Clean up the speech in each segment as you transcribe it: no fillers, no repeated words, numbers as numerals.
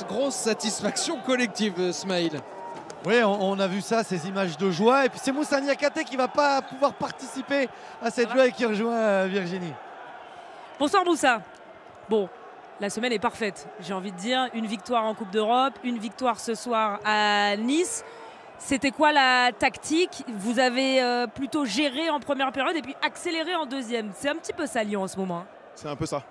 grosse satisfaction collective, Smaïl. Oui, on a vu ça, ces images de joie. Et puis c'est Moussa Niakhaté qui ne va pas pouvoir participer à cette joie et qui rejoint Virginie. Bonsoir Moussa. Bon, la semaine est parfaite, j'ai envie de dire. Une victoire en Coupe d'Europe, une victoire ce soir à Nice. C'était quoi la tactique? Vous avez plutôt géré en première période et puis accéléré en deuxième. C'est un petit peu ça Lyon en ce moment. C'est un peu ça,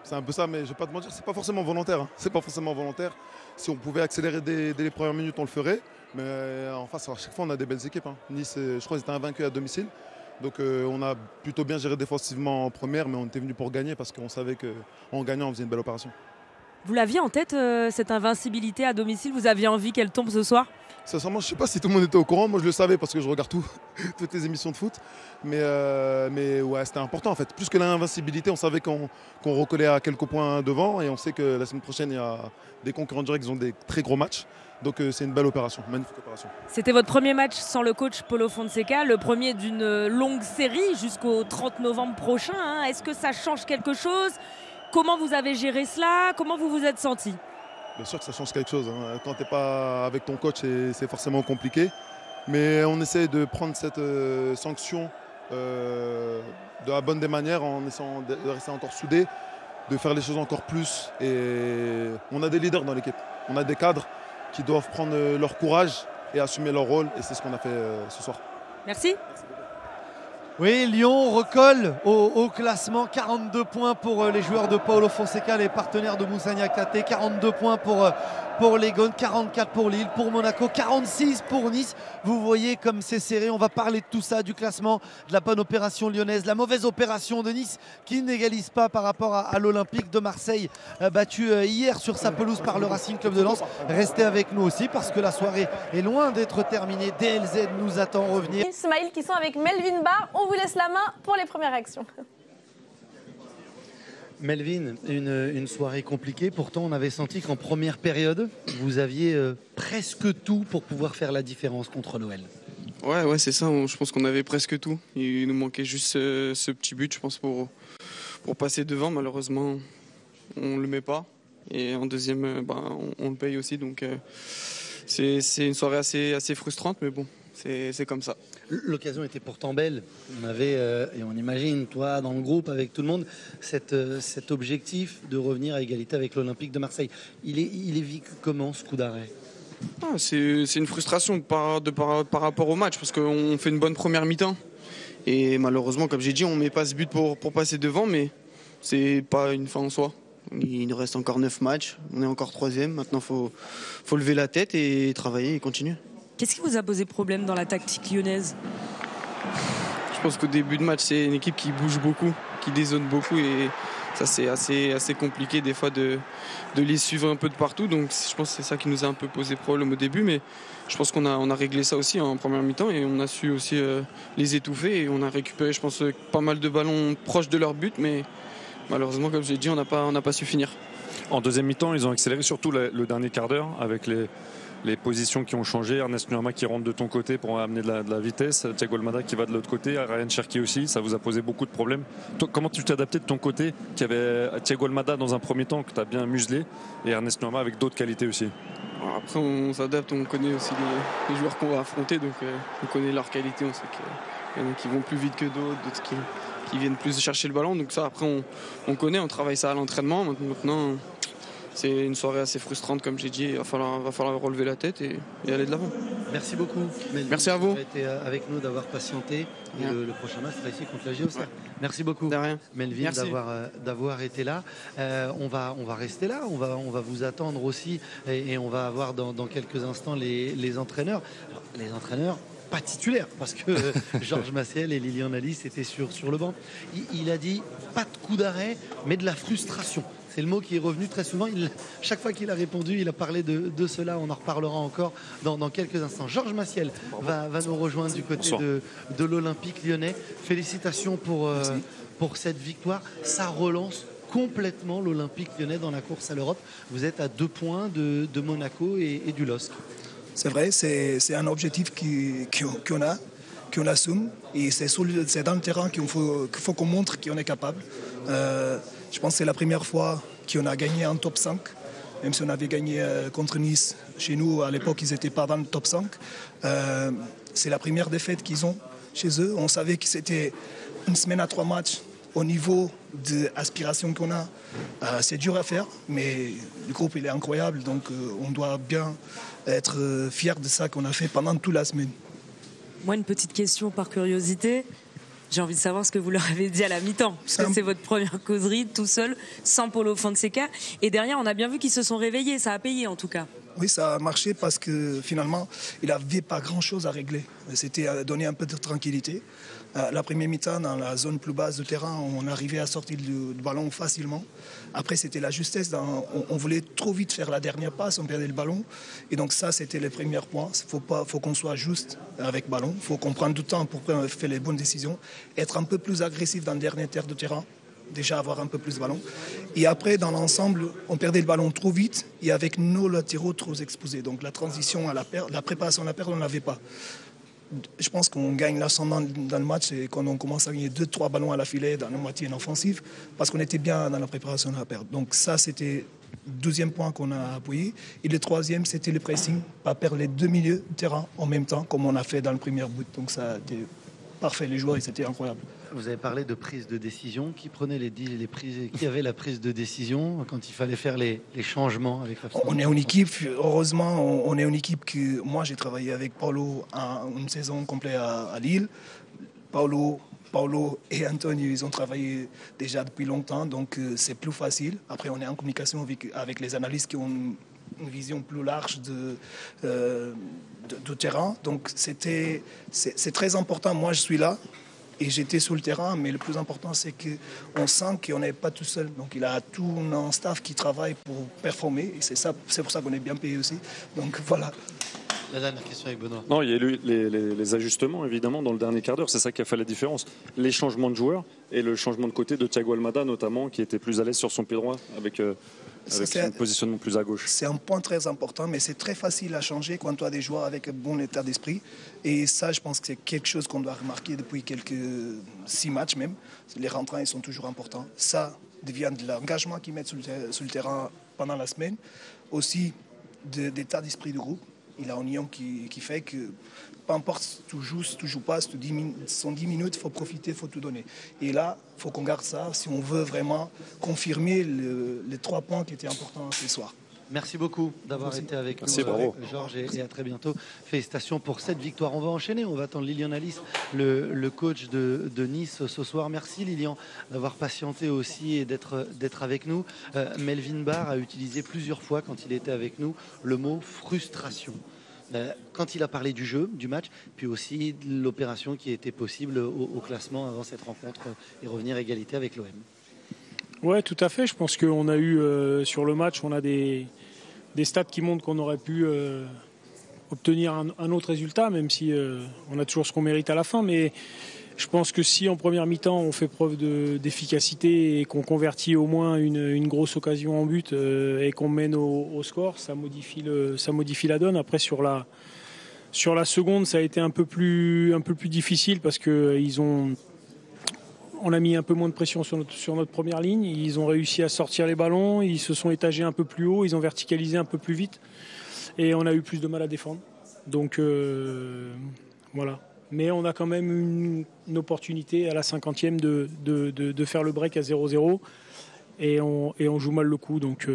mais je ne vais pas te mentir, c'est pas forcément volontaire. C'est pas forcément volontaire. Si on pouvait accélérer dès les premières minutes, on le ferait. Mais en face, à chaque fois, on a des belles équipes. Nice, je crois qu'ils étaient invaincus à domicile. Donc on a plutôt bien géré défensivement en première, mais on était venu pour gagner parce qu'on savait qu'en gagnant, on faisait une belle opération. Vous l'aviez en tête, cette invincibilité à domicile? Vous aviez envie qu'elle tombe ce soir? Sincèrement, je ne sais pas si tout le monde était au courant. Moi, je le savais parce que je regarde toutes les émissions de foot. Mais ouais, c'était important en fait. Plus que l'invincibilité, on savait qu'on recollait à quelques points devant. Et on sait que la semaine prochaine, il y a des concurrents directs qui ont des très gros matchs. Donc c'est une belle opération, magnifique opération. C'était votre premier match sans le coach Paulo Fonseca, le premier d'une longue série jusqu'au 30 novembre prochain. Est-ce que ça change quelque chose? Comment vous avez géré cela? Comment vous vous êtes senti? Bien sûr que ça change quelque chose. Quand tu n'es pas avec ton coach, c'est forcément compliqué. Mais on essaie de prendre cette sanction de la bonne des manières en essayant de rester encore soudés, de faire les choses encore plus. Et on a des leaders dans l'équipe. On a des cadres qui doivent prendre leur courage et assumer leur rôle. Et c'est ce qu'on a fait ce soir. Merci. Oui, Lyon recolle au classement. 42 points pour les joueurs de Paulo Fonseca, les partenaires de Moussa Niakhaté. 42 points pour les Gones, 44 pour Lille, pour Monaco, 46 pour Nice. Vous voyez comme c'est serré. On va parler de tout ça, du classement, de la bonne opération lyonnaise, la mauvaise opération de Nice qui n'égalise pas par rapport à l'Olympique de Marseille, battu hier sur sa pelouse par le Racing Club de Lens. Restez avec nous aussi parce que la soirée est loin d'être terminée. DLZ nous attend revenir. Ismaël qui sont avec Melvin Barr. On vous laisse la main pour les premières réactions. Melvin, une soirée compliquée. Pourtant, on avait senti qu'en première période, vous aviez presque tout pour pouvoir faire la différence contre l'OL. Ouais, c'est ça. Je pense qu'on avait presque tout. Il nous manquait juste ce petit but, je pense, pour passer devant. Malheureusement, on ne le met pas. Et en deuxième, on le paye aussi. Donc, c'est une soirée assez frustrante, mais bon, c'est comme ça. L'occasion était pourtant belle. On avait, et on imagine, toi, dans le groupe, avec tout le monde, cet objectif de revenir à égalité avec l'Olympique de Marseille. Il est vécu comment, ce coup d'arrêt? C'est une frustration par rapport au match, parce qu'on fait une bonne première mi-temps. Et malheureusement, comme j'ai dit, on ne met pas ce but pour passer devant, mais c'est pas une fin en soi. Il nous reste encore 9 matchs, on est encore 3e. Maintenant, faut lever la tête et travailler et continuer. Qu'est-ce qui vous a posé problème dans la tactique lyonnaise? Je pense qu'au début de match, c'est une équipe qui bouge beaucoup, qui dézone beaucoup et ça c'est assez compliqué des fois de les suivre un peu de partout. Donc je pense que c'est ça qui nous a un peu posé problème au début, mais je pense qu'on a réglé ça aussi en première mi-temps et on a su aussi les étouffer et on a récupéré, je pense, pas mal de ballons proches de leur but, mais malheureusement, comme j'ai dit, on n'a pas su finir. En deuxième mi-temps, ils ont accéléré surtout le dernier quart d'heure avec les positions qui ont changé. Ernest Nuama qui rentre de ton côté pour amener de la vitesse. Thiago Almada qui va de l'autre côté. Ryan Cherki aussi. Ça vous a posé beaucoup de problèmes. Toi, comment tu t'es adapté de ton côté, qui avait Thiago Almada dans un premier temps que tu as bien muselé et Ernest Nuama avec d'autres qualités aussi? Après, on s'adapte. On connaît aussi les joueurs qu'on va affronter. Donc, on connaît leurs qualités. On sait qu'il y en a qui vont plus vite que d'autres qui viennent plus chercher le ballon. Donc ça, après, on connaît. On travaille ça à l'entraînement. Maintenant, c'est une soirée assez frustrante, comme j'ai dit. Il va falloir relever la tête et aller de l'avant. Merci beaucoup. Melvin. Merci à vous. Vous avez été avec nous, d'avoir patienté. Et le prochain match sera ici contre la JOCR. Ouais. Merci beaucoup, Melvin, d'avoir été là. On va rester là. On va vous attendre aussi. Et on va avoir dans quelques instants les entraîneurs. Alors, les entraîneurs pas titulaires, parce que Georges Maciel et Lilian Alice étaient sur le banc. Il a dit pas de coup d'arrêt, mais de la frustration. C'est le mot qui est revenu très souvent. Chaque fois qu'il a répondu, il a parlé de cela. On en reparlera encore dans quelques instants. Georges Maciel va nous rejoindre du côté de l'Olympique lyonnais. Félicitations pour cette victoire. Ça relance complètement l'Olympique lyonnais dans la course à l'Europe. Vous êtes à 2 points de Monaco et du LOSC. C'est vrai, c'est un objectif qu'on assume. Et c'est dans le terrain qu'il faut qu'on montre qu'on est capable. Je pense que c'est la première fois qu'on a gagné un top 5 même si on avait gagné contre Nice. Chez nous, à l'époque, ils n'étaient pas dans le top 5. C'est la première défaite qu'ils ont chez eux. On savait que c'était une semaine à 3 matchs. Au niveau de l'aspiration qu'on a, c'est dur à faire, mais le groupe il est incroyable, donc on doit bien être fiers de ça qu'on a fait pendant toute la semaine. Moi, une petite question par curiosité. J'ai envie de savoir ce que vous leur avez dit à la mi-temps, parce que c'est votre première causerie tout seul, sans Paulo Fonseca. Et derrière, on a bien vu qu'ils se sont réveillés, ça a payé en tout cas. Oui, ça a marché parce que finalement, il n'avait pas grand-chose à régler. C'était donner un peu de tranquillité. La première mi-temps, dans la zone plus basse du terrain, on arrivait à sortir le ballon facilement. Après, c'était la justesse. On voulait trop vite faire la dernière passe, on perdait le ballon. Et donc ça, c'était les premiers points. Il faut qu'on soit juste avec le ballon. Il faut qu'on prenne du temps pour faire les bonnes décisions. Être un peu plus agressif dans le dernier tiers de terrain. Déjà avoir un peu plus de ballon. Et après, dans l'ensemble, on perdait le ballon trop vite et avec nos latéraux trop exposés. Donc la transition à la perte, la préparation à la perte, on n'avait pas. Je pense qu'on gagne l'ascendant dans le match et quand on commence à gagner 2-3 ballons à la filet dans la moitié offensive parce qu'on était bien dans la préparation à la perte. Donc ça, c'était le deuxième point qu'on a appuyé. Et le troisième, c'était le pressing, pas perdre les deux milieux de terrain en même temps comme on a fait dans le premier but. Donc ça a été parfait, les joueurs, c'était incroyable. Vous avez parlé de prise de décision. Qui prenait qui avait la prise de décision quand il fallait faire les changements avec la On est une équipe, heureusement, on est une équipe que moi j'ai travaillé avec Paulo une saison complète à Lille. Paulo et Antonio, ils ont travaillé déjà depuis longtemps, donc c'est plus facile. Après, on est en communication avec les analystes qui ont une vision plus large du terrain. Donc c'est très important. Moi, je suis là. Et j'étais sur le terrain, mais le plus important, c'est qu'on sent qu'on n'est pas tout seul. Donc, il a tout un staff qui travaille pour performer. Et c'est pour ça qu'on est bien payé aussi. Donc, voilà. La dernière question avec Benoît. Non, il y a eu les ajustements, évidemment, dans le dernier quart d'heure. C'est ça qui a fait la différence. Les changements de joueurs et le changement de côté de Thiago Almada, notamment, qui était plus à l'aise sur son pied droit avec un positionnement plus à gauche. C'est un point très important, mais c'est très facile à changer quand tu as des joueurs avec un bon état d'esprit. Et ça, je pense que c'est quelque chose qu'on doit remarquer depuis quelques 6 matchs même. Les rentrants, ils sont toujours importants. Ça devient de l'engagement qu'ils mettent sur le terrain pendant la semaine. Aussi, d'état d'esprit du groupe. Il a un union qui fait que, peu importe si tu joues pas, si sont 10 minutes, il faut profiter, il faut tout donner. Et là, il faut qu'on garde ça si on veut vraiment confirmer les 3 points qui étaient importants ce soir. Merci beaucoup d'avoir été avec nous, Georges, et à très bientôt. Félicitations pour cette victoire. On va enchaîner, on va attendre Lilian Alice, le coach de Nice ce soir. Merci Lilian d'avoir patienté aussi et d'être avec nous. Melvin Barr a utilisé plusieurs fois quand il était avec nous le mot frustration. Quand il a parlé du jeu, du match, puis aussi de l'opération qui était possible au classement avant cette rencontre et revenir à égalité avec l'OM. Ouais, tout à fait. Je pense qu'on a eu sur le match, on a des stats qui montrent qu'on aurait pu obtenir un autre résultat, même si on a toujours ce qu'on mérite à la fin. Mais je pense que si en première mi-temps on fait preuve d'efficacité et qu'on convertit au moins une grosse occasion en but et qu'on mène au score, ça modifie la donne. Après sur la seconde, ça a été un peu plus difficile parce que on a mis un peu moins de pression sur notre première ligne. Ils ont réussi à sortir les ballons. Ils se sont étagés un peu plus haut. Ils ont verticalisé un peu plus vite. Et on a eu plus de mal à défendre. Donc, voilà. Mais on a quand même une opportunité à la 50e de faire le break à 0-0. Et on joue mal le coup. Donc,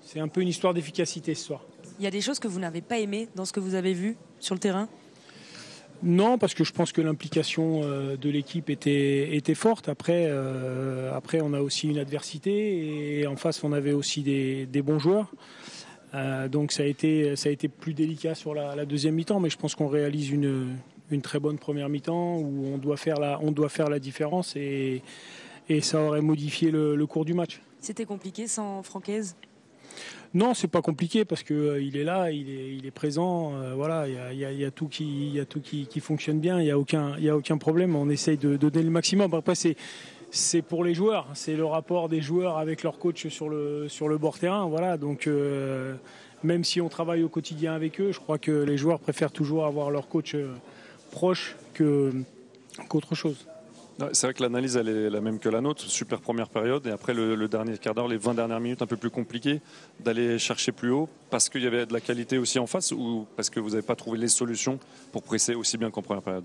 c'est un peu une histoire d'efficacité ce soir. Il y a des choses que vous n'avez pas aimées dans ce que vous avez vu sur le terrain ? Non, parce que je pense que l'implication de l'équipe était forte. Après, on a aussi une adversité et en face, on avait aussi des bons joueurs. Donc ça a été plus délicat sur la deuxième mi-temps, mais je pense qu'on réalise une très bonne première mi-temps où on doit faire la différence et ça aurait modifié le cours du match. C'était compliqué sans Francaise ? Non, c'est pas compliqué parce que il est là, il est présent. Voilà, il y a tout qui fonctionne bien. Il y a aucun problème. On essaye de donner le maximum. Après, c'est pour les joueurs. C'est le rapport des joueurs avec leur coach sur le bord terrain. Voilà. Donc même si on travaille au quotidien avec eux, je crois que les joueurs préfèrent toujours avoir leur coach proche qu'autre chose. C'est vrai que l'analyse elle est la même que la nôtre, super première période et après le dernier quart d'heure, les 20 dernières minutes un peu plus compliquées d'aller chercher plus haut parce qu'il y avait de la qualité aussi en face ou parce que vous n'avez pas trouvé les solutions pour presser aussi bien qu'en première période?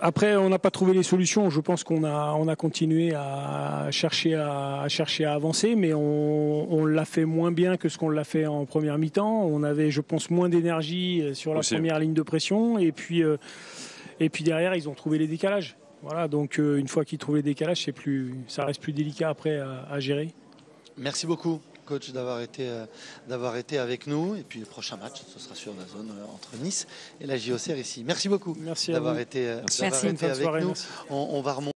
Après, on n'a pas trouvé les solutions. Je pense qu'on a continué à chercher à avancer, mais on l'a fait moins bien que ce qu'on l'a fait en première mi-temps. On avait, je pense, moins d'énergie sur la première ligne de pression. Et puis derrière, ils ont trouvé les décalages. Voilà, donc une fois qu'ils trouvent les décalages, ça reste plus délicat après à gérer. Merci beaucoup, coach, d'avoir été avec nous. Et puis le prochain match, ce sera sur la zone entre Nice et la JOCR ici. Merci beaucoup d'avoir été avec nous. On va remonter.